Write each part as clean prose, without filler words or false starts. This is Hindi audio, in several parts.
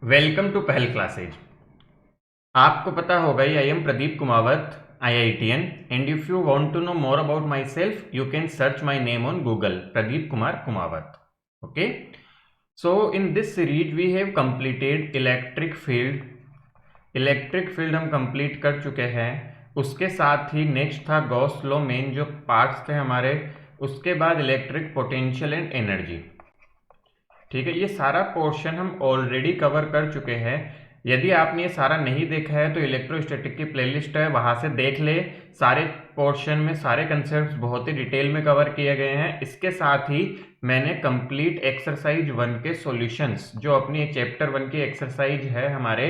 वेलकम टू पहल क्लासेज। आपको पता होगा ही I am Pradeep Kumawat IITN and if you want to know more about myself you can search my name on Google Pradeep Kumar Kumawat. Okay, so in this series we have completed electric field हम कंप्लीट कर चुके हैं। उसके साथ ही नेक्स्ट था गॉस लॉ, मेन जो पार्ट्स थे हमारे। उसके बाद इलेक्ट्रिक पोटेंशियल एंड एनर्जी। ठीक है, ये सारा पोर्शन हम ऑलरेडी कवर कर चुके हैं। यदि आपने ये सारा नहीं देखा है तो इलेक्ट्रोस्टैटिक की प्लेलिस्ट है, वहां से देख ले। सारे पोर्शन में सारे कंसेप्ट बहुत ही डिटेल में कवर किए गए हैं। इसके साथ ही मैंने कंप्लीट एक्सरसाइज 1 के सॉल्यूशंस, जो अपनी चैप्टर 1 की एक्सरसाइज है हमारे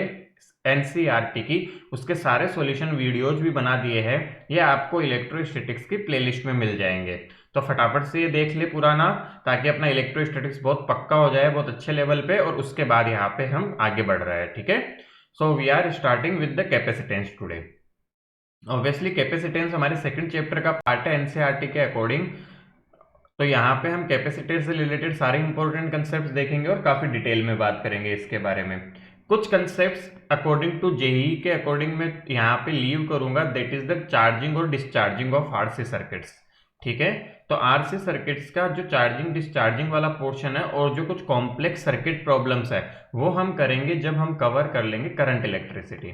NCERT की, उसके सारे सॉल्यूशन वीडियोज भी बना दिए हैं। ये आपको इलेक्ट्रोस्टैटिक्स की प्लेलिस्ट में मिल जाएंगे। तो फटाफट से ये देख ले पुराना, ताकि अपना इलेक्ट्रोस्टैटिक्स बहुत पक्का हो जाए, बहुत अच्छे लेवल पे, और उसके बाद यहाँ पे हम आगे बढ़ रहे हैं। ठीक है, so we are starting with the capacitance today. Obviously capacitance हमारे सेकंड चैप्टर का पार्ट है NCERT के अकॉर्डिंग। तो यहाँ पे हम कैपेसिटेंस से रिलेटेड सारे इंपॉर्टेंट कंसेप्ट देखेंगे और काफी डिटेल में बात करेंगे इसके बारे में। कुछ कंसेप्ट्स अकॉर्डिंग टू जेई के अकॉर्डिंग में यहाँ पे लीव करूंगा, दैट इज द चार्जिंग और डिस्चार्जिंग ऑफ RC सर्किट्स। ठीक है, तो RC सर्किट्स का जो चार्जिंग डिस्चार्जिंग वाला पोर्शन है और जो कुछ कॉम्प्लेक्स सर्किट प्रॉब्लम्स है वो हम करेंगे जब हम कवर कर लेंगे करंट इलेक्ट्रिसिटी।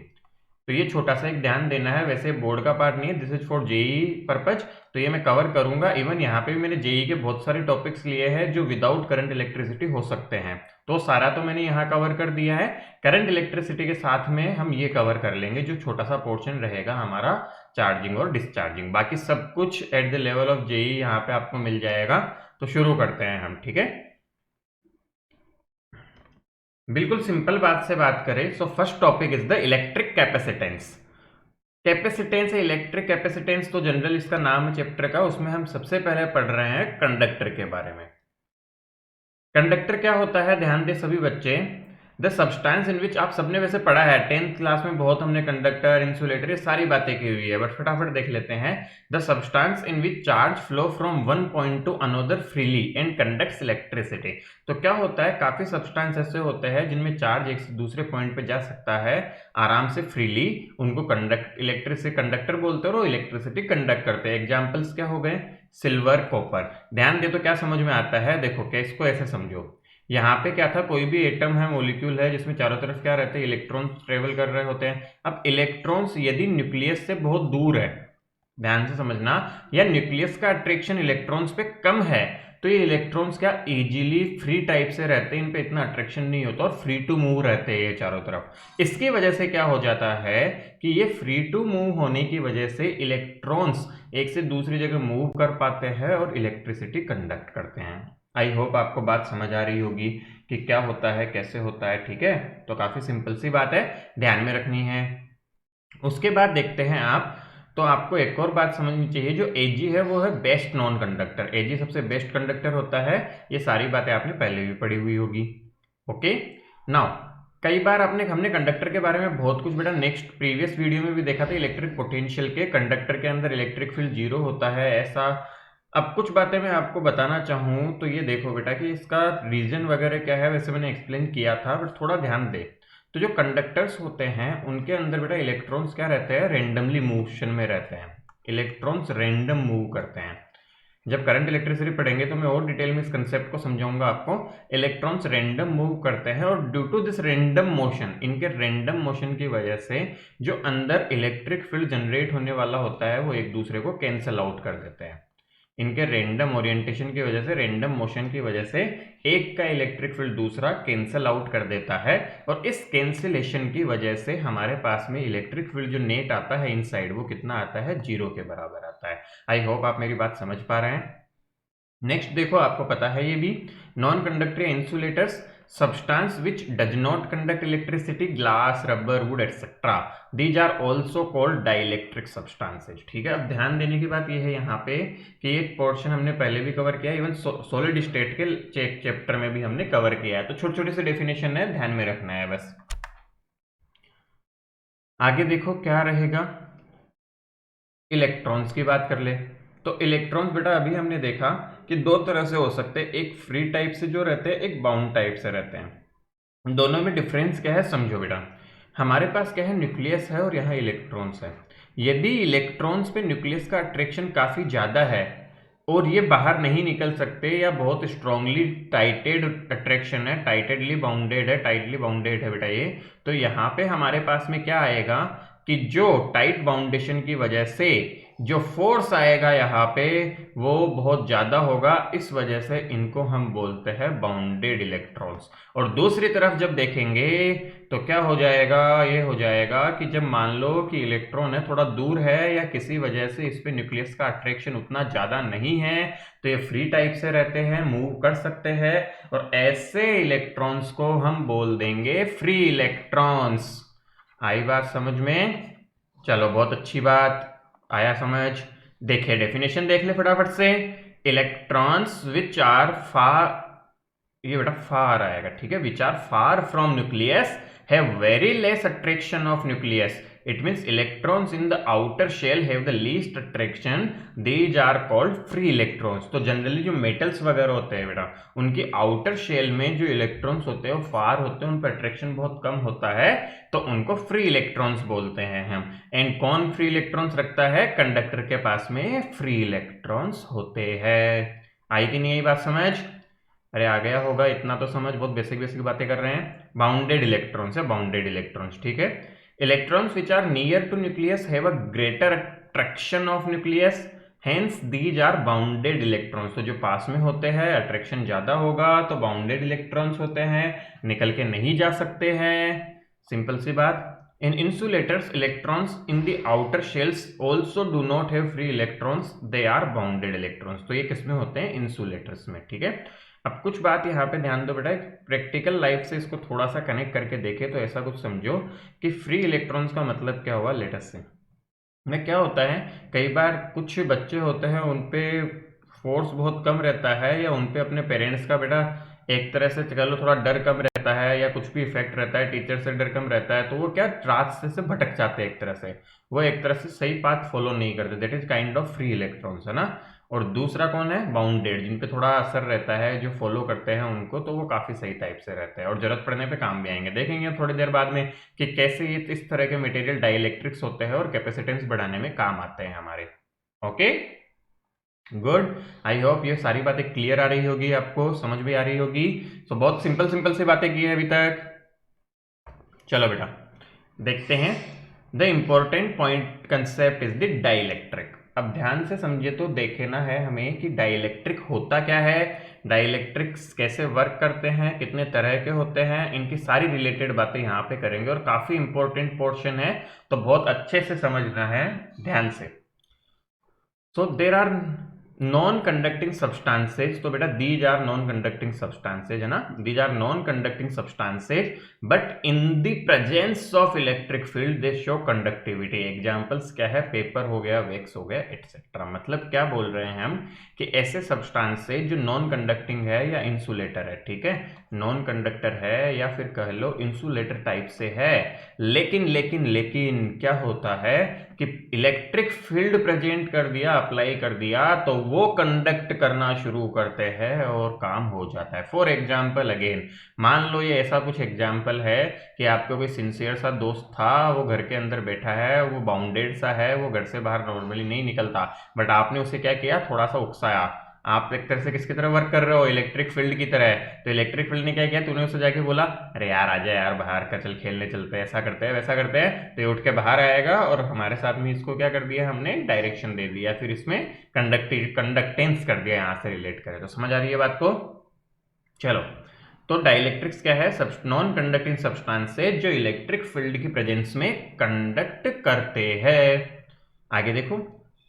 तो ये छोटा सा एक ध्यान देना है, वैसे बोर्ड का पार्ट नहीं है, this is for JEE purpose. तो ये मैं कवर करूंगा। इवन यहाँ पे भी मैंने जेई के बहुत सारे टॉपिक्स लिए हैं जो विदाउट करंट इलेक्ट्रिसिटी हो सकते हैं, तो सारा तो मैंने यहाँ कवर कर दिया है। करंट इलेक्ट्रिसिटी के साथ में हम ये कवर कर लेंगे जो छोटा सा पोर्शन रहेगा हमारा चार्जिंग और डिस्चार्जिंग। बाकी सब कुछ at the level of JEE यहाँ पे आपको मिल जाएगा। तो शुरू करते हैं हम। ठीक है, बिल्कुल सिंपल बात से बात करें, so first topic is the electric capacitance. Capacitance है इलेक्ट्रिक कैपेसिटेंस, तो जनरल इसका नाम है चैप्टर का, उसमें हम सबसे पहले पढ़ रहे हैं कंडक्टर के बारे में। कंडक्टर क्या होता है, ध्यान दे सभी बच्चे। द सब्सटेंस इन विच, आप सबने वैसे पढ़ा है 10th क्लास में, बहुत हमने कंडक्टर इंसुलेटर ये सारी बातें की हुई है, बट फटाफट देख लेते हैं। The substance in which charge flow from one point two another freely and conducts electricity. तो क्या होता है, काफी सब्सटेंस ऐसे होते हैं जिनमें चार्ज एक से दूसरे पॉइंट पे जा सकता है आराम से फ्रीली, उनको कंडक्ट इलेक्ट्रिसिटी कंडक्टर बोलते हैं और इलेक्ट्रिसिटी कंडक्ट करते हैं। एग्जाम्पल्स क्या हो गए, सिल्वर, कॉपर। ध्यान दे तो क्या समझ में आता है, देखो क्या, इसको ऐसे समझो। यहाँ पे क्या था, कोई भी एटम है, मॉलिक्यूल है, जिसमें चारों तरफ क्या रहते हैं, इलेक्ट्रॉन्स ट्रेवल कर रहे होते हैं। अब इलेक्ट्रॉन्स यदि न्यूक्लियस से बहुत दूर है, ध्यान से समझना, या न्यूक्लियस का अट्रैक्शन इलेक्ट्रॉन्स पे कम है, तो ये इलेक्ट्रॉन्स क्या इजीली फ्री टाइप से रहते हैं, इन पे इतना अट्रैक्शन नहीं होता और फ्री टू मूव रहते हैं ये चारों तरफ। इसकी वजह से क्या हो जाता है कि ये फ्री टू मूव होने की वजह से इलेक्ट्रॉन्स एक से दूसरी जगह मूव कर पाते हैं और इलेक्ट्रिसिटी कंडक्ट करते हैं। आई होप आपको बात समझ आ रही होगी कि क्या होता है, कैसे होता है। ठीक है, तो काफी सिंपल सी बात है, ध्यान में रखनी है। उसके बाद देखते हैं आप, तो आपको एक और बात समझनी चाहिए, जो Ag है वो है बेस्ट नॉन कंडक्टर। Ag सबसे बेस्ट कंडक्टर होता है, ये सारी बातें आपने पहले भी पढ़ी हुई होगी। ओके, नाउ कई बार हमने कंडक्टर के बारे में बहुत कुछ बेटा नेक्स्ट प्रीवियस वीडियो में भी देखा था, इलेक्ट्रिक पोटेंशियल के, कंडक्टर के अंदर इलेक्ट्रिक फील्ड जीरो होता है ऐसा। अब कुछ बातें मैं आपको बताना चाहूँ तो ये देखो बेटा कि इसका रीजन वगैरह क्या है, वैसे मैंने एक्सप्लेन किया था, बट थोड़ा ध्यान दे। तो जो कंडक्टर्स होते हैं उनके अंदर बेटा इलेक्ट्रॉन्स क्या रहते हैं, रेंडमली मोशन में रहते हैं। इलेक्ट्रॉन्स रेंडम मूव करते हैं। जब करंट इलेक्ट्रिसिटी पढ़ेंगे तो मैं और डिटेल में इस कंसेप्ट को समझाऊंगा आपको। इलेक्ट्रॉन्स रेंडम मूव करते हैं और due to this random motion, इनके रेंडम मोशन की वजह से जो अंदर इलेक्ट्रिक फील्ड जनरेट होने वाला होता है वो एक दूसरे को कैंसल आउट कर देते हैं। इनके रेंडम ओरिएंटेशन की वजह से, रेंडम मोशन की वजह से एक का इलेक्ट्रिक फील्ड दूसरा कैंसल आउट कर देता है, और इस कैंसिलेशन की वजह से हमारे पास में इलेक्ट्रिक फील्ड जो नेट आता है इनसाइड, वो कितना आता है, 0 के बराबर आता है। आई होप आप मेरी बात समझ पा रहे हैं। नेक्स्ट देखो, आपको पता है ये भी, non conductor insulators, substance which does not conduct electricity, glass, rubber, wood etc. these are also called dielectric substances। ठीक है, अब ध्यान देने की बात यह है यहाँ पे कि एक पोर्शन हमने पहले भी कवर किया, इवन सॉलिड स्टेट के चैप्टर में भी हमने कवर किया है, तो छोटे छोटे से डेफिनेशन है, ध्यान में रखना है बस। आगे देखो क्या रहेगा, इलेक्ट्रॉन्स की बात कर ले। तो इलेक्ट्रॉन्स बेटा अभी हमने देखा कि दो तरह से हो सकते हैं, एक फ्री टाइप से जो रहते हैं, एक बाउंड टाइप से रहते हैं। दोनों में डिफरेंस क्या है समझो बेटा। हमारे पास क्या है, न्यूक्लियस है और यहाँ इलेक्ट्रॉन्स है। यदि इलेक्ट्रॉन्स पे न्यूक्लियस का अट्रैक्शन काफ़ी ज़्यादा है और ये बाहर नहीं निकल सकते या बहुत स्ट्रांगली टाइटेड अट्रैक्शन है, टाइटेडली बाउंडेड है, टाइटली बाउंडेड है बेटा ये, तो यहाँ पे हमारे पास में क्या आएगा कि जो टाइट बाउंडेशन की वजह से जो फोर्स आएगा यहाँ पे वो बहुत ज़्यादा होगा, इस वजह से इनको हम बोलते हैं बाउंडेड इलेक्ट्रॉन्स। और दूसरी तरफ जब देखेंगे तो क्या हो जाएगा, ये हो जाएगा कि जब मान लो कि इलेक्ट्रॉन है थोड़ा दूर है या किसी वजह से इस पे न्यूक्लियस का अट्रैक्शन उतना ज़्यादा नहीं है, तो ये फ्री टाइप से रहते हैं, मूव कर सकते हैं, और ऐसे इलेक्ट्रॉन्स को हम बोल देंगे फ्री इलेक्ट्रॉन्स। आई बात समझ में? चलो बहुत अच्छी बात, आया समझ। देखिए डेफिनेशन देख ले फटाफट से। इलेक्ट्रॉन्स विच आर फार, ये बेटा फार आएगा, ठीक है, which are far from nucleus have very less attraction of nucleus. It means electrons in the outer shell have the least attraction, these are called free electrons. तो जनरली जो मेटल्स वगैरह होते हैं बेटा, उनकी आउटर शेल में जो इलेक्ट्रॉन्स होते हैं वो फार होते हैं, उन पर अट्रैक्शन बहुत कम होता है, तो उनको फ्री इलेक्ट्रॉन्स बोलते हैं हम। एंड कौन फ्री इलेक्ट्रॉन्स रखता है? कंडक्टर के पास में फ्री इलेक्ट्रॉन्स होते हैं। आई कि नहीं आई बात समझ? अरे आ गया होगा, इतना तो समझ, बहुत बेसिक बेसिक बातें कर रहे हैं। बाउंडेड इलेक्ट्रॉन्स है, बाउंडेड इलेक्ट्रॉन्स, ठीक है। Electrons which are near to nucleus have a greater attraction of nucleus, hence these are bounded electrons. तो जो पास में होते हैं अट्रैक्शन ज्यादा होगा तो बाउंडेड इलेक्ट्रॉन्स होते हैं, निकल के नहीं जा सकते हैं, सिंपल सी बात। In insulators, electrons in the outer shells also do not have free electrons, they are bounded electrons। तो ये किसमें होते हैं? इंसुलेटर्स में, ठीक है। अब कुछ बात यहाँ पे ध्यान दो बेटा, प्रैक्टिकल लाइफ से इसको थोड़ा सा कनेक्ट करके देखें तो ऐसा कुछ समझो कि फ्री इलेक्ट्रॉन्स का मतलब क्या हुआ। लेटेस्ट से में क्या होता है, कई बार कुछ बच्चे होते हैं उन पे फोर्स बहुत कम रहता है, या उन पे अपने पेरेंट्स का बेटा एक तरह से चलो थोड़ा डर कम रहता है, या कुछ भी इफेक्ट रहता है, टीचर से डर कम रहता है, तो वो क्या रास्ते से भटक जाते हैं, एक तरह से वो एक तरह से सही पाथ फॉलो नहीं करते। That is kind of free electrons, है ना। और दूसरा कौन है? बाउंडेड, जिन पे थोड़ा असर रहता है, जो फॉलो करते हैं उनको, तो वो काफी सही टाइप से रहते हैं और जरूरत पड़ने पे काम भी आएंगे। देखेंगे थोड़ी देर बाद में कि कैसे ये इस तरह के मटेरियल डाइलेक्ट्रिक्स होते हैं और कैपेसिटेंस बढ़ाने में काम आते हैं हमारे। ओके गुड, आई होप ये सारी बातें क्लियर आ रही होगी, आपको समझ भी आ रही होगी। तो बहुत सिंपल सिंपल सी बातें की है अभी तक। चलो बेटा देखते हैं, the important point concept is the dielectric. अब ध्यान से समझे तो देखना है हमें कि डाइलेक्ट्रिक होता क्या है, डाइलेक्ट्रिक्स कैसे वर्क करते हैं, कितने तरह के होते हैं, इनकी सारी रिलेटेड बातें यहाँ पे करेंगे और काफी इंपॉर्टेंट पोर्शन है, तो बहुत अच्छे से समझना है ध्यान से। So there are non conducting substances, तो बेटा these are non conducting substances, है ना, these are non conducting substances but in the presence of electric field they show conductivity. Examples क्या है? पेपर हो गया, वैक्स हो गया, एटसेट्रा। मतलब क्या बोल रहे हैं हम कि ऐसे सब्सटेंसेज जो नॉन कंडक्टिंग है या इंसुलेटर है, ठीक है, नॉन कंडक्टर है या फिर कह लो इंसुलेटर टाइप से है, लेकिन लेकिन लेकिन क्या होता है कि इलेक्ट्रिक फील्ड प्रेजेंट कर दिया, अप्लाई कर दिया, तो वो कंडक्ट करना शुरू करते हैं और काम हो जाता है। फॉर एग्जाम्पल अगेन मान लो ये ऐसा कुछ एग्जाम्पल है कि आपका कोई सिंसियर सा दोस्त था, वो घर के अंदर बैठा है, वो बाउंडेड सा है, वो घर से बाहर नॉर्मली नहीं निकलता, बट आपने उसे क्या किया, थोड़ा सा उकसाया। आप एक तरह से किसकी तरह वर्क कर रहे हो? इलेक्ट्रिक फील्ड की तरह। तो इलेक्ट्रिक फील्ड ने क्या किया, तूने उसे जाके बोला अरे यार आजा यार बाहर का, चल खेलने चलते हैं, ऐसा करते हैं वैसा करते हैं, तो ये उठ के बाहर आएगा और हमारे साथ में इसको क्या कर दिया हमने, डायरेक्शन दे दिया, फिर इसमें कंडक्टेंस कर दिया, यहाँ से रिलेट करें तो समझ आ रही है बात को। चलो तो डाइलेक्ट्रिक्स क्या है? नॉन कंडक्टिंग सब्सटेंसेज जो इलेक्ट्रिक फील्ड की प्रेजेंस में कंडक्ट करते हैं। आगे देखो,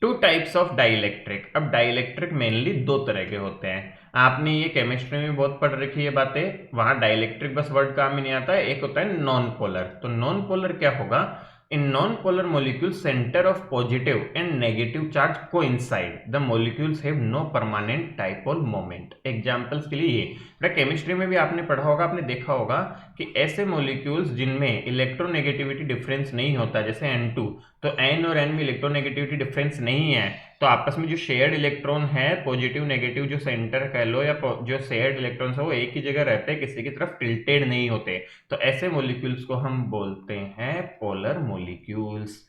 टू टाइप्स ऑफ डाइलेक्ट्रिक। अब डाइलेक्ट्रिक मेनली दो तरह के होते हैं, आपने ये केमिस्ट्री में बहुत पढ़ रखी है बातें, वहां डाइलेक्ट्रिक बस वर्ड काम ही नहीं आता है। एक होता है नॉन पोलर। तो नॉन पोलर क्या होगा? In non polar molecule centre of positive and negative charge coincide, the molecules have no permanent dipole moment. Examples के लिए ये केमिस्ट्री में भी आपने पढ़ा होगा, आपने देखा होगा कि ऐसे मोलिक्यूल्स जिनमें इलेक्ट्रोनेगेटिविटी डिफरेंस नहीं होता, जैसे N2, तो N और N में इलेक्ट्रोनेगेटिविटी डिफरेंस नहीं है, तो आपस में जो शेयर्ड इलेक्ट्रॉन है, पॉजिटिव नेगेटिव जो सेंटर कह लो या जो शेयर्ड इलेक्ट्रॉन्स है वो एक ही जगह रहते हैं, किसी की तरफ टिल्टेड नहीं होते। तो ऐसे मॉलिक्यूल्स को हम बोलते हैं पोलर मॉलिक्यूल्स।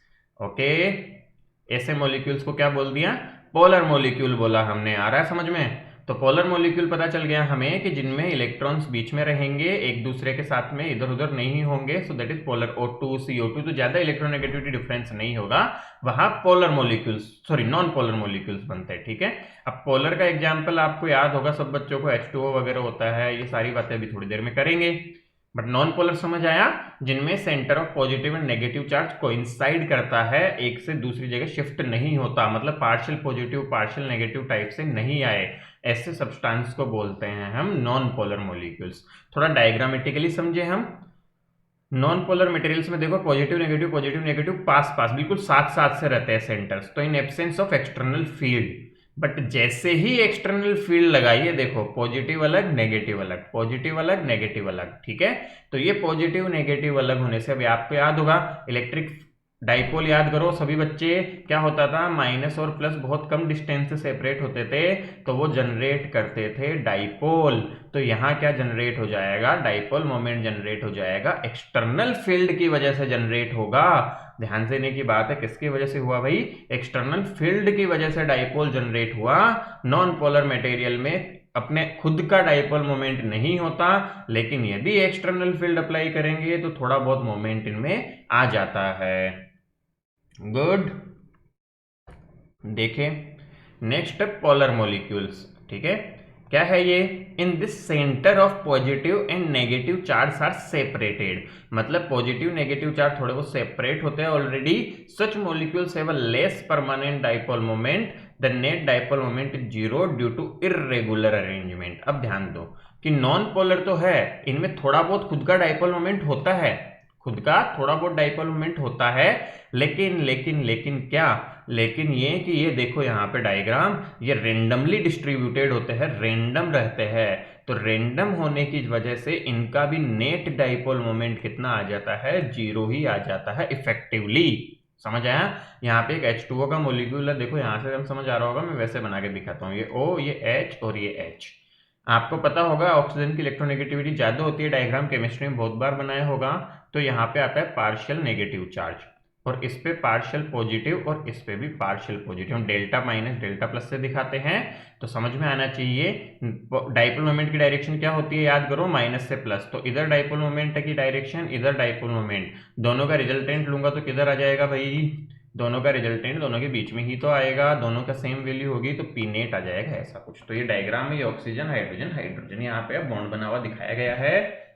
ओके, ऐसे मॉलिक्यूल्स को क्या बोल दिया? पोलर मॉलिक्यूल बोला हमने। आ रहा है समझ में? तो पोलर मॉलिक्यूल पता चल गया हमें कि जिनमें इलेक्ट्रॉन्स बीच में रहेंगे, एक दूसरे के साथ में इधर उधर नहीं होंगे, so that is polar. O2 CO2 तो ज्यादा इलेक्ट्रोनेगेटिविटी डिफरेंस नहीं होगा, वहां polar molecules, sorry non polar molecules बनते हैं। ठीक है, अब पोलर का एग्जांपल आपको याद होगा सब बच्चों को, H2O वगैरह होता है। ये सारी बातें अभी थोड़ी देर में करेंगे। बट नॉन पोलर समझ आया? जिनमें centre of positive and negative charge coincide करता है, एक से दूसरी जगह शिफ्ट नहीं होता, मतलब partial positive partial negative type से नहीं आए, ऐसे सब्सटेंस को बोलते हैं हम नॉन पोलर मॉलिक्यूल्स। थोड़ा डायग्रामेटिकली समझे हम। नॉन पोलर मटेरियल्स में देखो पॉजिटिव नेगेटिव पास पास बिल्कुल साथ साथ से रहते हैं सेंटर्स, तो in absence of external field. But जैसे ही एक्सटर्नल फील्ड लगाइए, देखो पॉजिटिव अलग नेगेटिव अलग, पॉजिटिव अलग नेगेटिव अलग। ठीक है, तो ये पॉजिटिव नेगेटिव अलग होने से, अभी आपको याद होगा इलेक्ट्रिक डाइपोल याद करो सभी बच्चे, क्या होता था? माइनस और प्लस बहुत कम डिस्टेंस से सेपरेट होते थे, तो वो जनरेट करते थे डाइपोल। तो यहाँ क्या जनरेट हो जाएगा? डाइपोल मोमेंट जनरेट हो जाएगा, एक्सटर्नल फील्ड की वजह से जनरेट होगा। ध्यान देने की बात है, किसकी वजह से हुआ भाई? एक्सटर्नल फील्ड की वजह से डाइपोल जनरेट हुआ। नॉन पोलर मटेरियल में अपने खुद का डाइपोल मोमेंट नहीं होता, लेकिन यदि एक्सटर्नल फील्ड अप्लाई करेंगे तो थोड़ा बहुत मोमेंट इनमें आ जाता है। गुड, देखें नेक्स्ट पोलर मॉलिक्यूल्स। ठीक है, क्या है ये? In this centre of positive and negative charge are separated, मतलब पॉजिटिव नेगेटिव चार्ज थोड़े बहुत सेपरेट होते हैं already. Such molecules have a less permanent dipole moment, the net dipole moment is zero due to irregular arrangement. अब ध्यान दो कि नॉन पोलर तो है, इनमें थोड़ा बहुत खुद का डाइपोल मोमेंट होता है, खुद का थोड़ा बहुत डाइपोल मोमेंट होता है, लेकिन क्या? लेकिन ये कि ये देखो यहाँ पे डायग्राम, ये रेंडमली डिस्ट्रीब्यूटेड होते हैं, रेंडम रहते हैं। तो रेंडम होने की वजह से इनका भी नेट डाइपोल मोमेंट कितना आ जाता है? जीरो ही आ जाता है इफेक्टिवली। समझ आया? यहाँ पे एक H2O का मोलिक्यूल है, देखो यहाँ से हम समझ आ रहा होगा, मैं वैसे बना के दिखाता हूँ। ये O, ये H और ये H। आपको पता होगा ऑक्सीजन की इलेक्ट्रोनेगेटिविटी ज्यादा होती है, डायग्राम केमिस्ट्री में बहुत बार बनाया होगा। तो यहाँ पे आता है पार्शियल नेगेटिव चार्ज, और इस पे पार्शियल पॉजिटिव और इस पे भी पार्शियल पॉजिटिव। हम डेल्टा माइनस डेल्टा प्लस से दिखाते हैं, तो समझ में आना चाहिए। डाइपोल मोमेंट की डायरेक्शन क्या होती है? याद करो, माइनस से प्लस। तो इधर डाइपोल मोमेंट की डायरेक्शन, इधर डाइपोल मोमेंट, दोनों का रिजल्टेंट लूंगा तो किधर आ जाएगा भाई? दोनों का रिजल्टेंट दोनों के बीच में ही तो आएगा, दोनों का सेम वैल्यू होगी, तो पी नेट आ जाएगा, ऐसा कुछ। तो ये डायग्राम में ये ऑक्सीजन हाइड्रोजन हाइड्रोजन यहाँ पे बॉन्ड बना हुआ दिखाया गया है।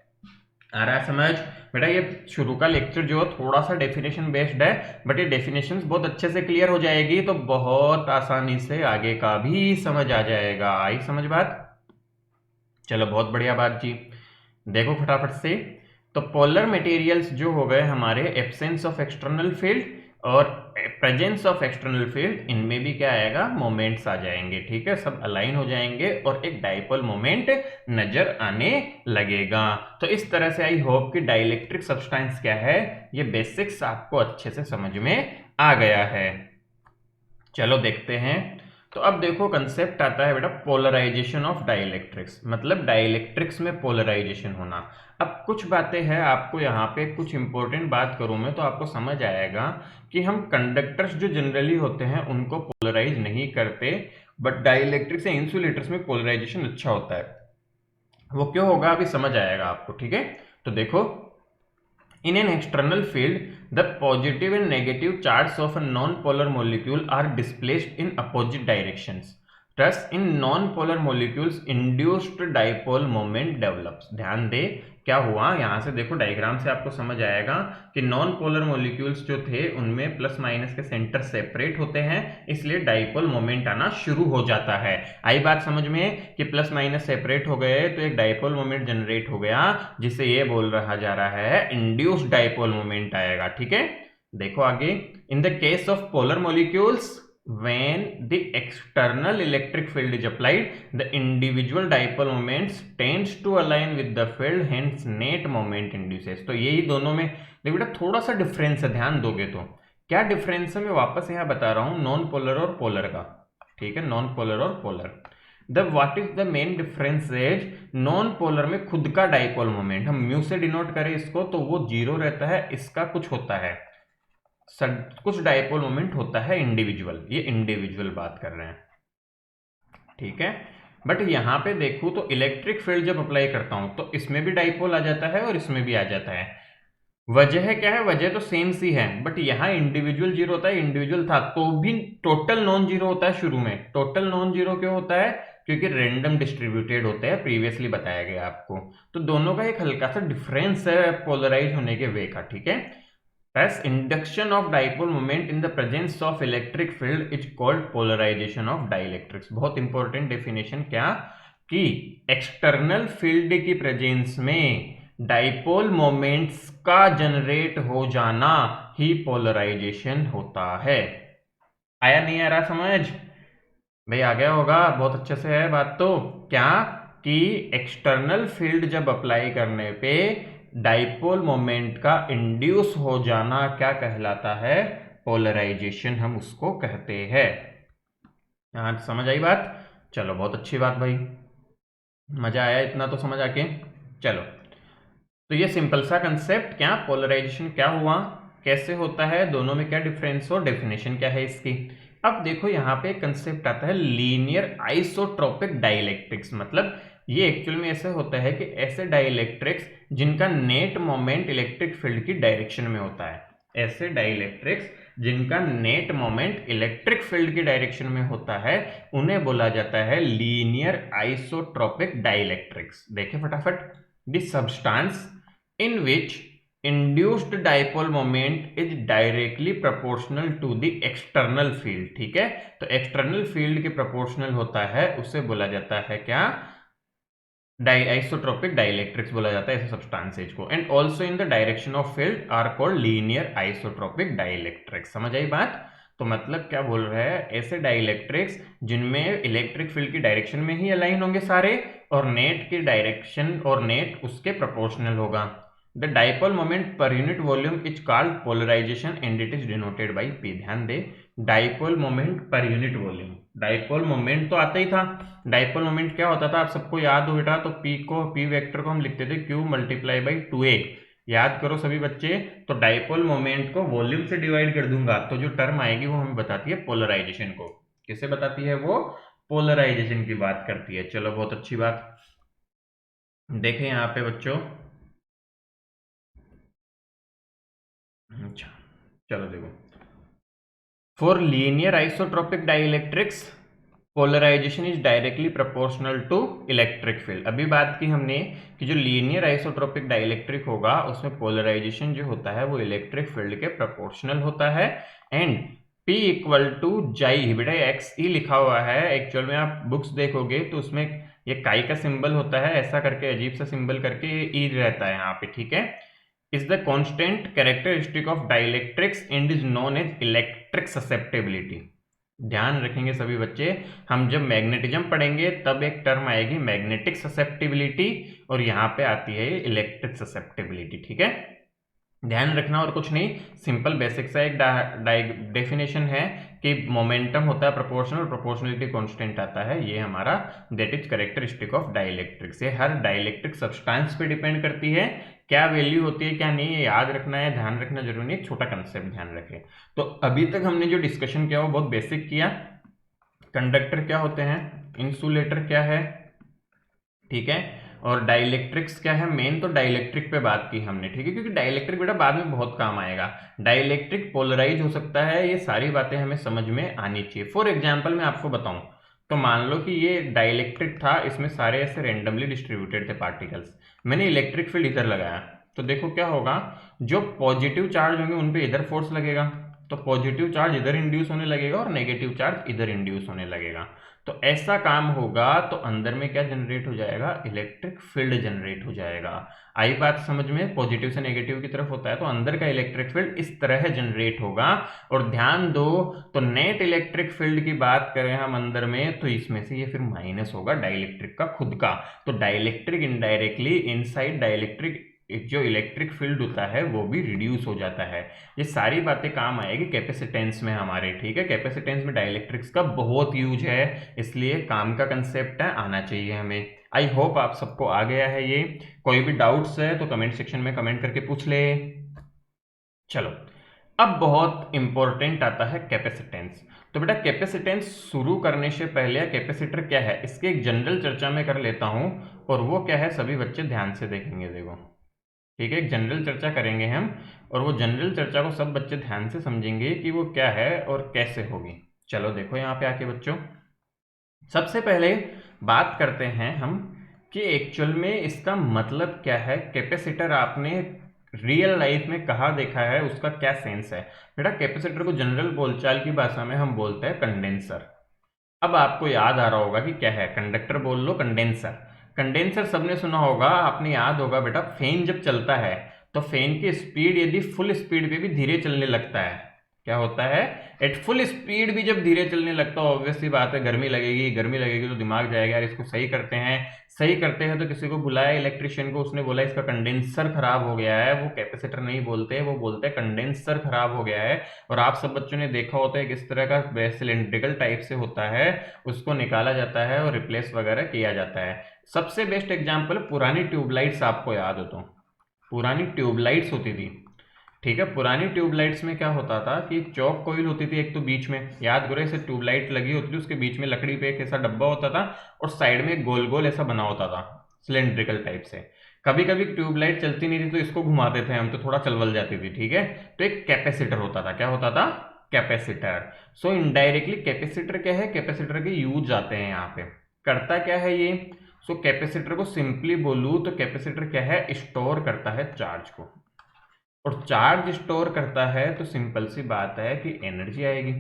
आ रहा है समझ? बेटा ये शुरू का लेक्चर जो थोड़ा सा डेफिनेशन बेस्ड है, बट ये डेफिनेशंस बहुत अच्छे से क्लियर हो जाएगी, तो बहुत आसानी से आगे का भी समझ आ जाएगा। आई समझ बात? चलो बहुत बढ़िया बात जी। देखो फटाफट से, तो पोलर मटेरियल्स जो हो गए हमारे, एब्सेंस ऑफ एक्सटर्नल फील्ड और प्रेजेंस ऑफ एक्सटर्नल फील्ड, इनमें भी क्या आएगा? मोमेंट्स आ जाएंगे। ठीक है, सब अलाइन हो जाएंगे और एक डाइपोल मोमेंट नजर आने लगेगा। तो इस तरह से आई होप कि डाइलेक्ट्रिक सब्सटेंस क्या है, ये बेसिक्स आपको अच्छे से समझ में आ गया है। चलो देखते हैं। तो अब देखो कंसेप्ट आता है बेटा पोलराइजेशन ऑफ डाइलेक्ट्रिक्स, मतलब डाइलेक्ट्रिक्स में पोलराइजेशन होना। अब कुछ बातें हैं, आपको यहाँ पे कुछ इंपॉर्टेंट बात करूं मैं तो आपको समझ आएगा कि हम कंडक्टर्स जो जनरली होते हैं उनको पोलराइज नहीं करते, बट डाइलेक्ट्रिक्स या इंसुलेटर्स में पोलराइजेशन अच्छा होता है। वो क्यों होगा अभी समझ आएगा आपको। ठीक है, तो देखो, in an external field, the positive and negative charges of a non-polar molecule are displaced in opposite directions. Thus, in non-polar molecules, induced dipole moment develops. ध्यान दे क्या हुआ, यहां से देखो डायग्राम से आपको समझ आएगा कि नॉन पोलर मॉलिक्यूल्स जो थे उनमें प्लस माइनस के सेंटर सेपरेट होते हैं, इसलिए डाइपोल मोमेंट आना शुरू हो जाता है। आई बात समझ में कि प्लस माइनस सेपरेट हो गए तो एक डाइपोल मोमेंट जनरेट हो गया, जिसे ये बोल रहा जा रहा है इंड्यूस्ड डाइपोल मोमेंट आएगा। ठीक है, देखो आगे, in the case of polar molecules, when the external electric field is applied, the individual dipole moments tends to align with the field, hence net moment induces। तो यही दोनों में देखो बेटा थोड़ा सा डिफरेंस है, ध्यान दोगे तो क्या डिफरेंस है मैं वापस यहाँ बता रहा हूँ नॉन पोलर और पोलर का, ठीक है, नॉन पोलर और polar. The what is the main difference is non polar में खुद का डाइपोल मोमेंट, हम म्यू से डिनोट करें इसको तो वो जीरो रहता है, इसका कुछ होता है, कुछ डाइपोल मोमेंट होता है इंडिविजुअल, ये इंडिविजुअल बात कर रहे हैं, ठीक है। बट यहां पे देखो तो इलेक्ट्रिक फील्ड जब अप्लाई करता हूं तो इसमें भी डाइपोल आ जाता है और इसमें भी आ जाता है। वजह क्या है, वजह तो सेम सी है, बट यहाँ इंडिविजुअल जीरो होता है, इंडिविजुअल था तो भी टोटल नॉन जीरो होता है शुरू में। टोटल नॉन जीरो क्यों होता है, क्योंकि रैंडम डिस्ट्रीब्यूटेड होते हैं, प्रीवियसली बताया गया आपको। तो दोनों का एक हल्का सा डिफरेंस है पोलराइज होने के वे का, ठीक है। Thus, induction of dipole moment in the presence of electric field is called polarization of dielectrics। बहुत इंपॉर्टेंट डेफिनेशन क्या, कि एक्सटर्नल फील्ड की प्रेजेंस में डाइपोल मोमेंट्स का जनरेट हो जाना ही पोलराइजेशन होता है। आया नहीं आ रहा समझ भाई, आ गया होगा, बहुत अच्छे से है बात। तो क्या कि एक्सटर्नल फील्ड जब अप्लाई करने पे डाइपोल मोमेंट का इंड्यूस हो जाना क्या कहलाता है, पोलराइजेशन हम उसको कहते हैं। यहां समझ आई बात, चलो बहुत अच्छी बात भाई, मजा आया इतना तो समझ आके। चलो तो ये सिंपल सा कंसेप्ट, क्या पोलराइजेशन क्या हुआ, कैसे होता है, दोनों में क्या डिफरेंस हो, डेफिनेशन क्या है इसकी। अब देखो यहाँ पे कंसेप्ट आता है लीनियर आइसोट्रोपिक डाइलेक्ट्रिक्स। मतलब ये एक्चुअल में ऐसे होता है कि ऐसे डाइलेक्ट्रिक्स जिनका नेट मोमेंट इलेक्ट्रिक फील्ड की डायरेक्शन में होता है, ऐसे डाइलेक्ट्रिक्स जिनका नेट मोमेंट इलेक्ट्रिक फील्ड की डायरेक्शन में होता है, उन्हें बोला जाता है लीनियर आइसोट्रोपिक डाइलेक्ट्रिक्स। देखें फटाफट, the substance in which induced dipole moment is directly proportional to the external field, ठीक है। तो एक्सटर्नल फील्ड के प्रोपोर्शनल होता है, उसे बोला जाता है क्या, आइसोट्रोपिक डाइलेक्ट्रिक्स बोला जाता है ऐसे सब्सटेंसेज को। And also in the direction of field are called linear isotropic dielectrics. समझ आई बात। तो मतलब क्या बोल रहे हैं, ऐसे डाइलेक्ट्रिक्स जिनमें इलेक्ट्रिक फील्ड की डायरेक्शन में ही अलाइन होंगे सारे, और नेट की डायरेक्शन और नेट उसके प्रोपोर्शनल होगा। The dipole moment per unit volume is called polarization and it is denoted by P. ध्यान दे, dipole moment per unit volume, dipole moment तो आता ही था। डाइपोल मोमेंट क्या होता था, आप सबको याद हो बेटा, तो पी वेक्टर को हम लिखते थे q मल्टीप्लाई बाई 2a। याद करो सभी बच्चे, तो डाइपोल मोमेंट को वॉल्यूम से डिवाइड कर दूंगा तो जो टर्म आएगी वो हमें बताती है पोलराइजेशन को। किसे बताती है वो, पोलराइजेशन की बात करती है। चलो बहुत अच्छी बात, देखें यहाँ पे बच्चों। अच्छा चलो देखो, for linear isotropic dielectrics polarisation is directly proportional to electric field. अभी बात की हमने कि जो लीनियर आइसोट्रोपिक डाइलेक्ट्रिक होगा उसमें पोलराइजेशन जो होता है वो इलेक्ट्रिक फील्ड के प्रोपोर्शनल होता है। एंड P इक्वल टू जाई, बेटा एक्स ई लिखा हुआ है, एक्चुअल में आप बुक्स देखोगे तो उसमें ये काई का सिंबल होता है, ऐसा करके अजीब सा सिंबल करके ई रहता है यहाँ पे, ठीक है। Is the constant characteristic of dielectrics and is known as electric susceptibility. ध्यान रखेंगे सभी बच्चे, हम जब मैग्नेटिज्म पढ़ेंगे तब एक टर्म आएगी मैग्नेटिक ससेप्टिबिलिटी, और यहाँ पे आती है इलेक्ट्रिक ससेप्टिबिलिटी, ठीक है। ध्यान रखना और कुछ नहीं, सिंपल बेसिक सा एक डेफिनेशन है कि मोमेंटम होता है प्रोपोर्शनल, प्रोपोर्शनलिटी कांस्टेंट आता है, ये हमारा that is characteristic of dielectrics. ये हर डाइलेक्ट्रिक सब्सटेंस पे डिपेंड करती है, क्या वैल्यू होती है क्या नहीं, ये याद रखना है, ध्यान रखना जरूरी नहीं, छोटा कंसेप्ट ध्यान रखें। तो अभी तक हमने जो डिस्कशन किया वो बहुत बेसिक किया। कंडक्टर क्या होते हैं, इंसुलेटर क्या है, ठीक है, और डाइलेक्ट्रिक्स क्या है, मेन तो डाइलेक्ट्रिक पे बात की हमने, ठीक है, क्योंकि डाइलेक्ट्रिक बेटा बाद में बहुत काम आएगा। डाइलेक्ट्रिक पोलराइज हो सकता है, ये सारी बातें हमें समझ में आनी चाहिए। फॉर एग्जांपल मैं आपको बताऊं तो मान लो कि ये डाइलेक्ट्रिक था, इसमें सारे ऐसे रेंडमली डिस्ट्रीब्यूटेड थे पार्टिकल्स, मैंने इलेक्ट्रिक फील्ड इधर लगाया, तो देखो क्या होगा, जो पॉजिटिव चार्ज होंगे उन पे इधर फोर्स लगेगा, तो पॉजिटिव चार्ज इधर इंड्यूस होने लगेगा और नेगेटिव चार्ज इधर इंड्यूस होने लगेगा। तो ऐसा काम होगा तो अंदर में क्या जनरेट हो जाएगा, इलेक्ट्रिक फील्ड जनरेट हो जाएगा। आई बात समझ में, पॉजिटिव से नेगेटिव की तरफ होता है तो अंदर का इलेक्ट्रिक फील्ड इस तरह जनरेट होगा। और ध्यान दो, तो नेट इलेक्ट्रिक फील्ड की बात करें हम अंदर में, तो इसमें से ये फिर माइनस होगा डाइलेक्ट्रिक का खुद का। तो डाइलेक्ट्रिक इनडायरेक्टली इनसाइड डाइलेक्ट्रिक जो इलेक्ट्रिक फील्ड होता है वो भी रिड्यूस हो जाता है। ये सारी बातें काम आएगी कैपेसिटेंस में हमारे, ठीक है। कैपेसिटेंस में डाइलेक्ट्रिक्स का बहुत यूज है, इसलिए काम का कंसेप्ट है, आना चाहिए हमें। आई होप आप सबको आ गया है ये। कोई भी डाउट्स है तो कमेंट सेक्शन में कमेंट करके पूछ ले। चलो, अब बहुत इंपॉर्टेंट आता है कैपेसिटेंस। तो बेटा कैपेसिटेंस शुरू करने से पहले कैपेसिटर क्या है इसकी एक जनरल चर्चा में कर लेता हूं, और वो क्या है सभी बच्चे ध्यान से देखेंगे। देखो, ठीक है, एक जनरल चर्चा करेंगे हम, और वो जनरल चर्चा को सब बच्चे ध्यान से समझेंगे कि वो क्या है और कैसे होगी। चलो देखो यहाँ पे आके बच्चों, सबसे पहले बात करते हैं हम कि एक्चुअल में इसका मतलब क्या है। कैपेसिटर आपने रियल लाइफ में कहाँ देखा है, उसका क्या सेंस है। बेटा कैपेसिटर को जनरल बोलचाल की भाषा में हम बोलते हैं कंडेंसर। अब आपको याद आ रहा होगा कि क्या है, कंडक्टर बोल लो, कंडेंसर। कंडेंसर सबने सुना होगा, आपने याद होगा बेटा, फैन जब चलता है तो फैन की स्पीड यदि फुल स्पीड पे भी धीरे चलने लगता है, क्या होता है, एट फुल स्पीड भी जब धीरे चलने लगता है, ऑब्वियसली बात है गर्मी लगेगी, गर्मी लगेगी तो दिमाग जाएगा यार इसको सही करते हैं। सही करते हैं तो किसी को बुलाया इलेक्ट्रिशियन को, उसने बोला इसका कंडेंसर खराब हो गया है, वो कैपेसिटर नहीं बोलते, वो बोलते हैं कंडेंसर खराब हो गया है। और आप सब बच्चों ने देखा होता है किस तरह का सिलेंड्रिकल टाइप से होता है, उसको निकाला जाता है और रिप्लेस वगैरह किया जाता है। सबसे बेस्ट एग्जाम्पल पुरानी ट्यूबलाइट्स, आपको याद हो तो पुरानी ट्यूबलाइट्स होती थी, ठीक है। पुरानी ट्यूबलाइट्स में क्या होता था कि चौक कोइल होती थी एक तो बीच में, याद करो ऐसे ट्यूबलाइट लगी होती थी, उसके बीच में लकड़ी पे एक ऐसा डब्बा होता था और साइड में गोल गोल ऐसा बना होता था सिलेंड्रिकल टाइप से। कभी कभी ट्यूबलाइट चलती नहीं थी तो इसको घुमाते थे हम, तो थोड़ा चलवल जाती थी, ठीक है। तो एक कैपेसिटर होता था, क्या होता था, कैपेसिटर। सो इनडायरेक्टली कैपेसिटर क्या है, कैपेसिटर के यूज आते हैं यहाँ पे। करता क्या है ये, सो कैपेसिटर को सिंपली बोलूं तो कैपेसिटर क्या है, स्टोर करता है चार्ज को। और चार्ज स्टोर करता है तो सिंपल सी बात है कि एनर्जी आएगी।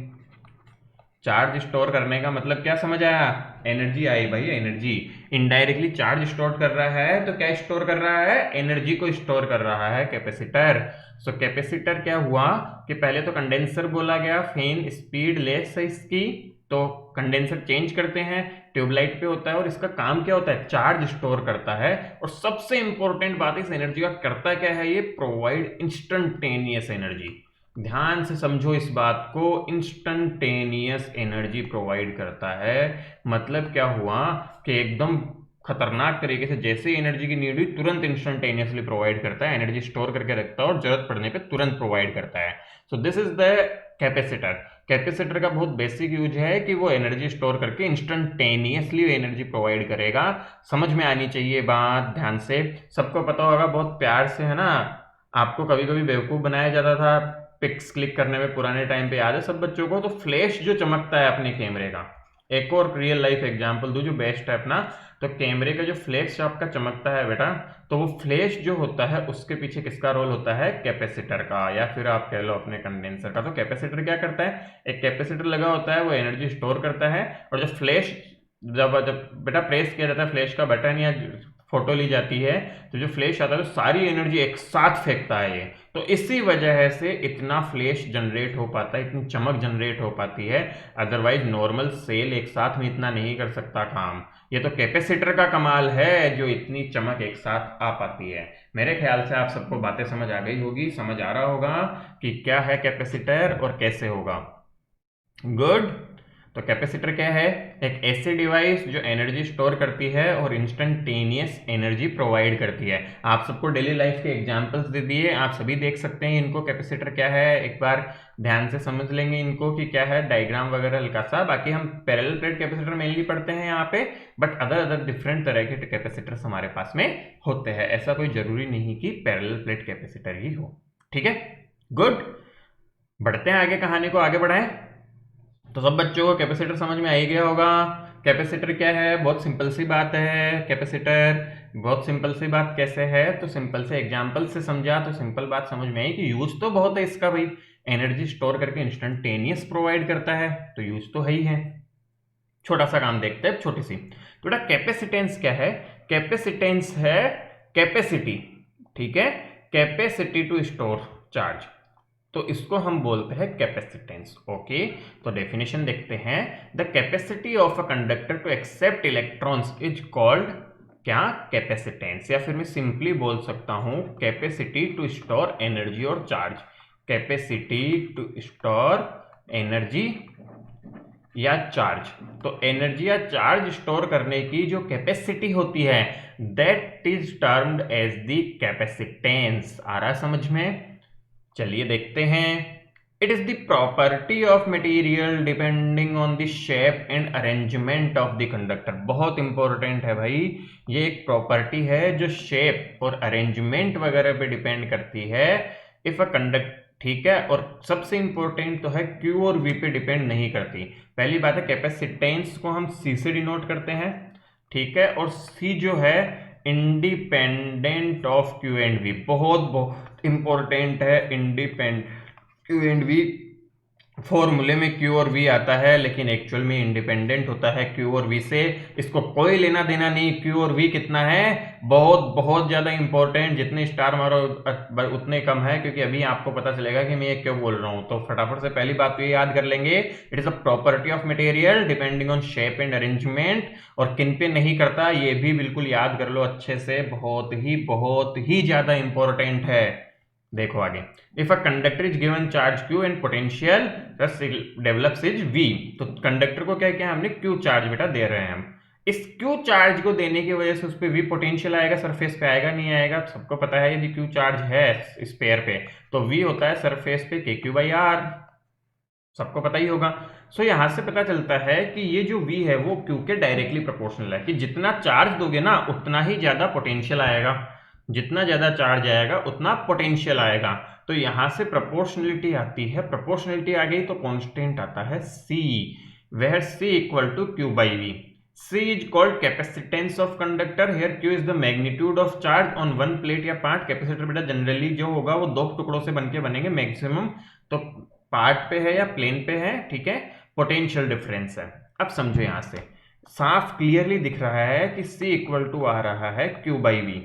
चार्ज स्टोर करने का मतलब क्या समझ आया, एनर्जी आई भाई, एनर्जी। इनडायरेक्टली चार्ज स्टोर कर रहा है तो क्या स्टोर कर रहा है, एनर्जी को स्टोर कर रहा है कैपेसिटर। सो कैपेसिटर क्या हुआ कि पहले तो कंडेंसर बोला गया, फैन स्पीड लेस है इसकी, तो कंडेंसर चेंज करते हैं, ट्यूबलाइट पे होता है, और इसका काम क्या होता है, चार्ज स्टोर करता है। और सबसे इंपॉर्टेंट बात इस एनर्जी का करता क्या है, ये प्रोवाइड इंस्टेंटेनियस एनर्जी। ध्यान से समझो इस बात को, इंस्टेंटेनियस एनर्जी प्रोवाइड करता है। मतलब क्या हुआ कि एकदम खतरनाक तरीके से, जैसे एनर्जी की नीड हुई तुरंत इंस्टेंटेनियसली प्रोवाइड करता है, एनर्जी स्टोर करके रखता है और जरूरत पड़ने पे तुरंत प्रोवाइड करता है। So this is the capacitor. Capacitor का बहुत बेसिक यूज है कि वो एनर्जी स्टोर करके इंस्टेंटेनियसली एनर्जी प्रोवाइड करेगा। समझ में आनी चाहिए बात, ध्यान से। सबको पता होगा, बहुत प्यार से है ना, आपको कभी कभी बेवकूफ बनाया जाता था पिक्स क्लिक करने में, पुराने टाइम पे याद है सब बच्चों को। तो फ्लैश जो चमकता है अपने कैमरे का, एक और रियल लाइफ एग्जांपल दूं जो बेस्ट है अपना, तो कैमरे का जो फ्लैश आपका चमकता है बेटा, तो वो फ्लैश जो होता है उसके पीछे किसका रोल होता है, कैपेसिटर का, या फिर आप कह लो अपने कंडेंसर का। तो कैपेसिटर क्या करता है, एक कैपेसिटर लगा होता है, वो एनर्जी स्टोर करता है, और जब फ्लैश जब जब बेटा प्रेस किया जाता है फ्लैश का बटन या फोटो ली जाती है, तो जो फ्लैश आता है तो सारी एनर्जी एक साथ फेंकता है ये। तो इसी वजह से इतना फ्लैश जनरेट हो पाता है, इतनी चमक जनरेट हो पाती है। अदरवाइज नॉर्मल सेल एक साथ में इतना नहीं कर सकता काम। ये तो कैपेसिटर का कमाल है जो इतनी चमक एक साथ आ पाती है। मेरे ख्याल से आप सबको बातें समझ आ गई होगी, समझ आ रहा होगा कि क्या है कैपेसिटर और कैसे होगा। गुड। तो कैपेसिटर क्या है, एक ऐसी डिवाइस जो एनर्जी स्टोर करती है और इंस्टेंटेनियस एनर्जी प्रोवाइड करती है। आप सबको डेली लाइफ के एग्जांपल्स दे दिए, आप सभी देख सकते हैं इनको। कैपेसिटर क्या है एक बार ध्यान से समझ लेंगे इनको कि क्या है, डायग्राम वगैरह हल्का सा। बाकी हम पैरेलल प्लेट कैपेसिटर मेनली पढ़ते हैं यहाँ पे, बट अदर डिफरेंट तरह के कैपेसिटर्स हमारे पास में होते हैं। ऐसा कोई जरूरी नहीं कि पैरेलल प्लेट कैपेसिटर ही हो, ठीक है। गुड, बढ़ते हैं आगे, कहानी को आगे बढ़ाएं। तो सब बच्चों को कैपेसिटर समझ में आ ही गया होगा। कैपेसिटर क्या है, बहुत सिंपल सी बात है। कैपेसिटर बहुत सिंपल सी बात कैसे है, तो सिंपल से एग्जांपल से समझा तो सिंपल बात समझ में आई कि यूज तो बहुत है इसका भाई, एनर्जी स्टोर करके इंस्टेंटेनियस प्रोवाइड करता है, तो यूज तो है ही है। छोटा सा काम देखते हैं, छोटी सी। तो बेटा कैपेसिटेंस क्या है, कैपेसिटेंस है कैपेसिटी, ठीक है, कैपेसिटी टू स्टोर चार्ज, तो इसको हम बोलते हैं कैपेसिटेंस। ओके, तो डेफिनेशन देखते हैं। The capacity of a conductor to accept electrons is called क्या, कैपेसिटेंस, या फिर मैं सिंपली बोल सकता हूं कैपेसिटी टू स्टोर एनर्जी और charge. Capacity to store energy या चार्ज, तो एनर्जी या चार्ज स्टोर करने की जो कैपेसिटी होती है that is termed as the capacitance. आ रहा समझ में? चलिए देखते हैं। It is the property of material depending on the shape and arrangement of the conductor. बहुत इंपॉर्टेंट है भाई, ये एक प्रॉपर्टी है जो शेप और अरेंजमेंट वगैरह पे डिपेंड करती है। इफ अ कंडक्ट, ठीक है, और सबसे इंपॉर्टेंट तो है क्यू और वी पे डिपेंड नहीं करती। पहली बात है कैपेसिटेंस को हम सी से डिनोट करते हैं, ठीक है, और सी जो है independent of Q and V. बहुत बहुत इंपॉर्टेंट है इंडिपेंडेंट क्यू एंड वी। फॉर्मूले में क्यू और वी आता है लेकिन एक्चुअल में इंडिपेंडेंट होता है क्यू और वी से। इसको कोई लेना देना नहीं क्यू और वी कितना है, बहुत बहुत ज्यादा इंपॉर्टेंट। जितने स्टार मारो उतने कम है, क्योंकि अभी आपको पता चलेगा कि मैं ये क्यों बोल रहा हूं। तो फटाफट से पहली बात तो ये याद कर लेंगे, it is a property of material depending on shape and arrangement. और किन पे नहीं करता ये भी बिल्कुल याद कर लो अच्छे से, बहुत ही ज्यादा इंपॉर्टेंट है। देखो आगे, if a conductor is given charge q and potential develops is v। तो कंडक्टर को क्या किया हमने, q चार्ज बेटा दे रहे हैं हम। इस q चार्ज को देने की वजह से उस पर v पोटेंशियल आएगा, सरफेस पे आएगा नहीं आएगा, सबको पता है। यदि q चार्ज है इस पेयर पे तो v होता है सरफेस पे kq/r, सबको पता ही होगा। सो यहां से पता चलता है कि ये जो v है वो q के डायरेक्टली प्रोपोर्शनल है, कि जितना चार्ज दोगे ना उतना ही ज्यादा पोटेंशियल आएगा, जितना ज्यादा चार्ज आएगा उतना पोटेंशियल आएगा। तो यहां से प्रोपोर्शनलिटी आती है, प्रोपोर्शनलिटी आ गई तो कांस्टेंट आता है C, where C equal to Q by V। C is called capacitance of conductor, here Q is the magnitude of charge on one plate या पार्ट। कैपेसिटर बेटा जनरली जो होगा वो दो टुकड़ों से बनके बनेंगे मैक्सिमम, तो पार्ट पे है या प्लेन पे है, ठीक है। पोटेंशियल डिफरेंस है। अब समझो यहां से साफ क्लियरली दिख रहा है कि C इक्वल टू आ रहा है Q by V।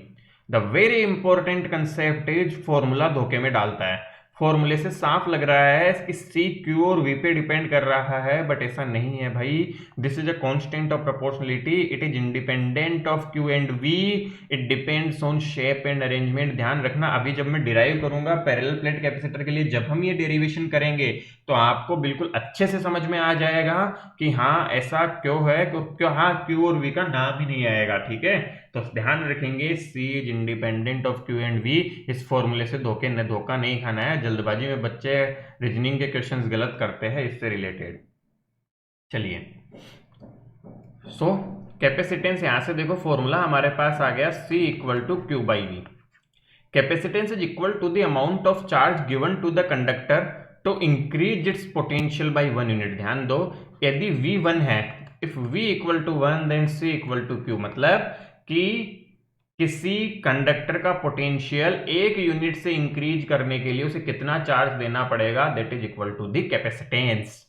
The very important concept is formula धोखे में डालता है। फॉर्मूले से साफ लग रहा है कि सी क्यू और वी पे डिपेंड कर रहा है, बट ऐसा नहीं है भाई। This is a constant of proportionality, it is independent of Q and V, it depends on shape and arrangement. ध्यान रखना, अभी जब मैं डिराइव करूंगा पैरेलल प्लेट कैपेसिटर के लिए, जब हम ये डेरिवेशन करेंगे तो आपको बिल्कुल अच्छे से समझ में आ जाएगा कि हाँ ऐसा क्यों है, क्यों हाँ क्यू और वी का नाम ही नहीं आएगा, ठीक है। तो ध्यान रखेंगे C is independent of Q and V। इस फॉर्मूले से धोखा नहीं खाना है। जल्दबाजी में बच्चे रीजनिंग के क्वेश्चंस गलत करते हैं इससे रिलेटेड। चलिए, सो कैपेसिटेंस यहां से देखो फॉर्मूला हमारे पास आ गया C equal to Q by V। Capacitance is equal to the amount of charge given to the conductor to increase its potential by 1 unit. ध्यान दो, यदि V 1 है, if V equal to 1 then C equal to Q, मतलब कि किसी कंडक्टर का पोटेंशियल 1 यूनिट से इंक्रीज करने के लिए उसे कितना चार्ज देना पड़ेगा, that is equal to the capacitance.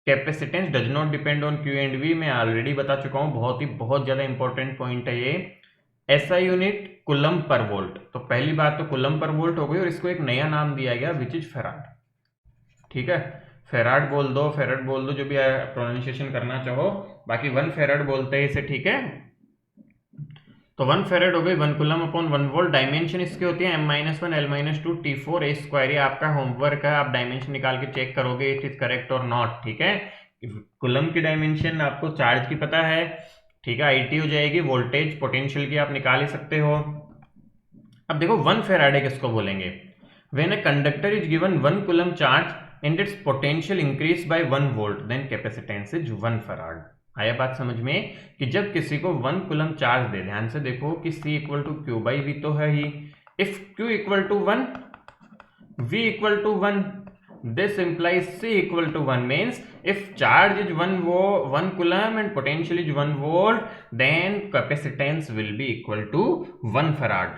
Capacitance does not depend on Q and V, मैं ऑलरेडी बता चुका हूं, बहुत ज्यादा इंपॉर्टेंट पॉइंट है ये। SI unit coulomb per volt. तो पहली बात तो कुलम पर वोल्ट हो गई, और इसको एक नया नाम दिया गया विच इज फेराड, ठीक है। फेराड बोल दो, फेराड बोल दो, जो भी प्रोनाउंसिएशन करना चाहो, बाकी 1 फेराड बोलते हैं इसे, ठीक है। तो 1 फेरेड हो गई 1 कूलम अपॉन 1 वोल्ट। डायमेंशन इसके होती है m-1 l-2 t4 a square. ये आपका होमवर्क है, आप डायमेंशन निकाल के चेक करोगे इट इज करेक्ट और नॉट, ठीक है। कूलम की डायमेंशन आपको चार्ज की पता है, ठीक है, आईटी हो जाएगी, वोल्टेज पोटेंशियल की आप निकाल ही सकते हो। अब देखो 1 फेराडे किसको बोलेंगे, when a conductor is given 1 coulomb charge and its potential increase by 1 volt then capacitance is 1 farad. आया बात समझ में, कि जब किसी को 1 कूलम चार्ज दे, ध्यान से देखो कि C equal to Q by V तो है ही। If Q equal to 1, V equal to 1, this implies C equal to 1 means if charge is 1 coulomb and potential is 1 volt then capacitance will be equal to 1 farad.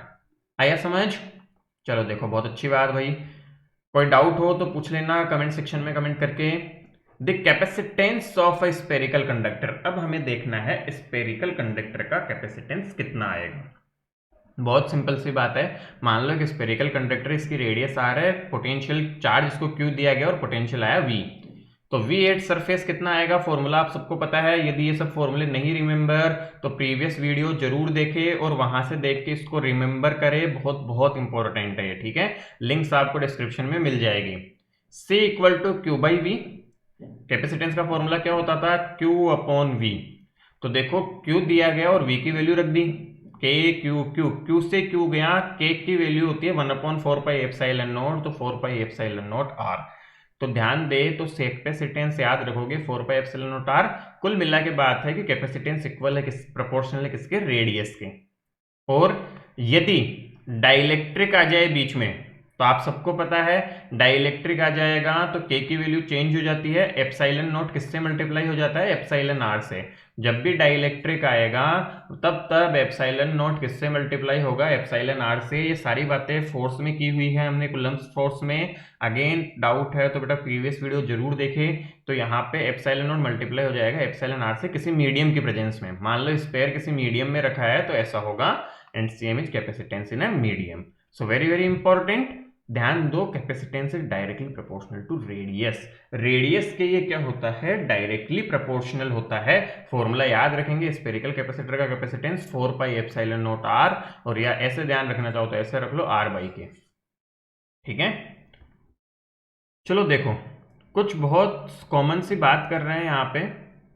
आया समझ? चलो देखो, बहुत अच्छी बात भाई। कोई डाउट हो तो पूछ लेना कमेंट सेक्शन में कमेंट करके। The capacitance of a spherical conductor. अब हमें देखना है स्पेरिकल कंडक्टर का कैपेसिटेंस कितना आएगा। बहुत सिंपल सी बात है, मान लो कि स्पेरिकल कंडक्टर, इसकी रेडियस r है, पोटेंशियल चार्ज इसको q दिया गया और पोटेंशियल आया v। तो V8 सरफेस कितना आएगा, फॉर्मूला आप सबको पता है। यदि ये सब फॉर्मूले नहीं रिमेंबर तो प्रीवियस वीडियो जरूर देखे और वहां से देख के इसको रिमेंबर करे, बहुत बहुत इंपॉर्टेंट है ये, ठीक है। लिंक्स आपको डिस्क्रिप्शन में मिल जाएगी। C equal to Q by V, capacitance का फॉर्मूला क्या होता था, Q अपॉन V। तो देखो Q दिया गया और V की वैल्यू रख दी, K Q Q, Q से Q गया, K की वैल्यू होती है 1/4 पाई एप्सिलॉन नॉट, तो 4 पाई एप्सिलॉन नॉट R। तो ध्यान दे, तो कैपेसिटेंस याद रखोगे 4 पाई एप्सिलॉन नॉट R। कुल मिला के बात है कि कैपेसिटेंस इक्वल है प्रोपोर्शनल है किसके, रेडियस के। और यदि डाइलेक्ट्रिक आ जाए बीच में, तो आप सबको पता है डाइलेक्ट्रिक आ जाएगा तो K की वैल्यू चेंज हो जाती है, एप्सिलॉन नॉट किससे मल्टीप्लाई हो जाता है, एप्सिलॉन R से। जब भी डाइलेक्ट्रिक आएगा तब एप्सिलॉन नॉट किससे मल्टीप्लाई होगा, एप्सिलॉन R से। ये सारी बातें फोर्स में की हुई है हमने, कूलम्ब्स फोर्स में। अगेन डाउट है तो बेटा प्रीवियस वीडियो जरूर देखे। तो यहाँ पे एप्सिलॉन नॉट मल्टीप्लाई हो जाएगा एप्सिलॉन R से किसी मीडियम की प्रेजेंस में। मान लो स्पेयर किसी मीडियम में रखा है तो ऐसा होगा, and same is capacitance in a medium. So very very important, ध्यान दो, capacitance is directly proportional to radius. Radius के ये क्या होता है, डायरेक्टली प्रोपोर्शनल होता है। फॉर्मूला याद रखेंगे, स्फेरिकल कैपेसिटर का capacitance 4 pi epsilon not R, और या ऐसे ध्यान रखना चाहो तो ऐसे रख लो R बाई के, ठीक है। चलो देखो, कुछ बहुत कॉमन सी बात कर रहे हैं यहाँ पे,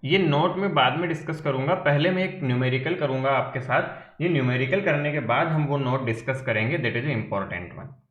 ये नोट में बाद में डिस्कस करूंगा। पहले मैं एक न्यूमेरिकल करूंगा आपके साथ, ये न्यूमेरिकल करने के बाद हम वो नोट डिस्कस करेंगे, that is important one.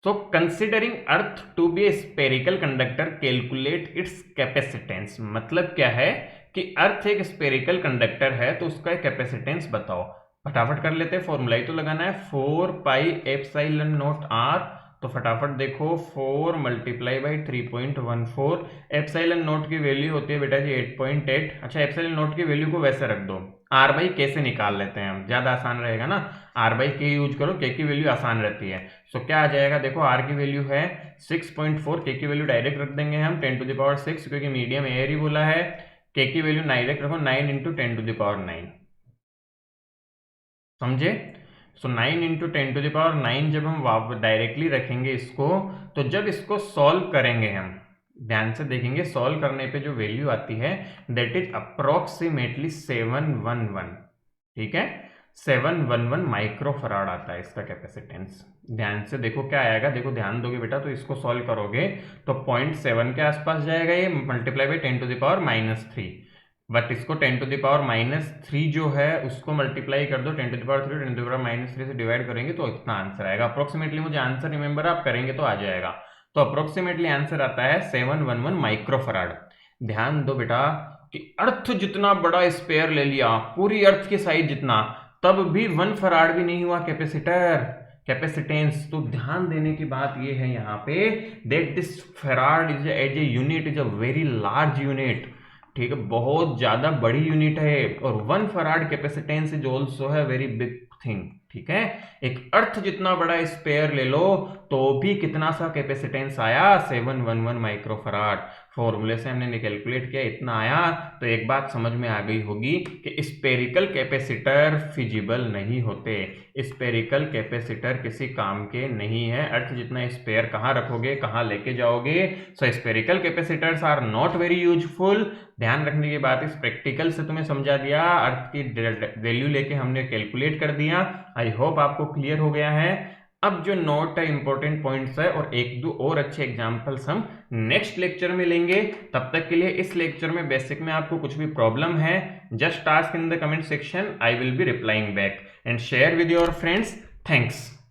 So considering earth to be a spherical conductor, calculate its capacitance। मतलब क्या है कि अर्थ एक स्पेरिकल कंडक्टर है तो उसका कैपेसिटेंस बताओ। फटाफट कर लेते हैं, फॉर्मूला ही तो लगाना है, 4 पाई एप्सिलॉन नॉट R। तो फटाफट देखो, 4 मल्टीप्लाई बाई 3.14, एप्सिलॉन नॉट की वैल्यू होती है बेटा जी 8.8। अच्छा, एप्सिलॉन नॉट की वैल्यू को वैसे रख दो, R बाई K से निकाल लेते हैं हम, ज्यादा आसान रहेगा ना। R बाई K यूज करो, K की वैल्यू आसान रहती है। सो क्या आ जाएगा, देखो R की वैल्यू है 6.4, K की वैल्यू डायरेक्ट रख देंगे हम 10⁻6, क्योंकि मीडियम एयर ही बोला है। K की वैल्यू डायरेक्ट रखो 9 × 10⁹, समझे। सो 9 × 10⁹ जब हम डायरेक्टली रखेंगे इसको, तो जब इसको सॉल्व करेंगे हम, ध्यान से देखेंगे, सॉल्व करने पे जो वैल्यू आती है दैट इज अप्रोक्सीमेटली 711, ठीक है, 711 माइक्रोफराड आता है इसका कैपेसिटेंस। ध्यान से देखो क्या आएगा, देखो ध्यान दोगे बेटा तो इसको सॉल्व करोगे तो 0.7 के आसपास जाएगा ये, मल्टीप्लाई बाई 10⁻³ बट इसको 10⁻³ जो है उसको मल्टीप्लाई कर दो 10⁻³ 10⁻³ से डिवाइड करेंगे तो इतना आंसर आएगा अप्रोक्सीमेटली। मुझे आंसर रिमेंबर आप करेंगे तो आ जाएगा। तो अप्रोक्सीमेटली आंसर आता है 711 माइक्रोफराड। ध्यान दो बेटा कि अर्थ जितना बड़ा स्पेयर ले लिया, पूरी अर्थ की साइज जितना, तब भी 1 फराड भी नहीं हुआ कैपेसिटेंस। तो ध्यान देने की बात यह है यहाँ पे that this farad is as a unit is a very large unit, ठीक है, बहुत ज्यादा बड़ी यूनिट है। और 1 फराड कैपेसिटेंस इज ऑल्सो है वेरी बिग थिंग, ठीक है। एक अर्थ जितना बड़ा स्पेयर ले लो तो भी कितना सा कैपेसिटेंस आया, 711 माइक्रोफराड। फॉर्मूले से हमने कैलकुलेट किया, इतना आया। तो एक बात समझ में आ गई होगी कि स्पेरिकल कैपेसिटर फिजिबल नहीं होते, स्पेरिकल कैपेसिटर किसी काम के नहीं है। अर्थ जितना स्पेयर कहाँ रखोगे, कहाँ लेके जाओगे। So spherical capacitors are not very useful. ध्यान रखने की बात, इस प्रैक्टिकल से तुम्हें समझा दिया, अर्थ की वैल्यू लेके हमने कैलकुलेट कर दिया। आई होप आपको क्लियर हो गया है। अब जो नोट है इंपॉर्टेंट पॉइंट्स है और एक दो और अच्छे एग्जांपल्स हम नेक्स्ट लेक्चर में लेंगे। तब तक के लिए इस लेक्चर में बेसिक में आपको कुछ भी प्रॉब्लम है, just ask in the comment section, I will be replying back and share with your friends. Thanks.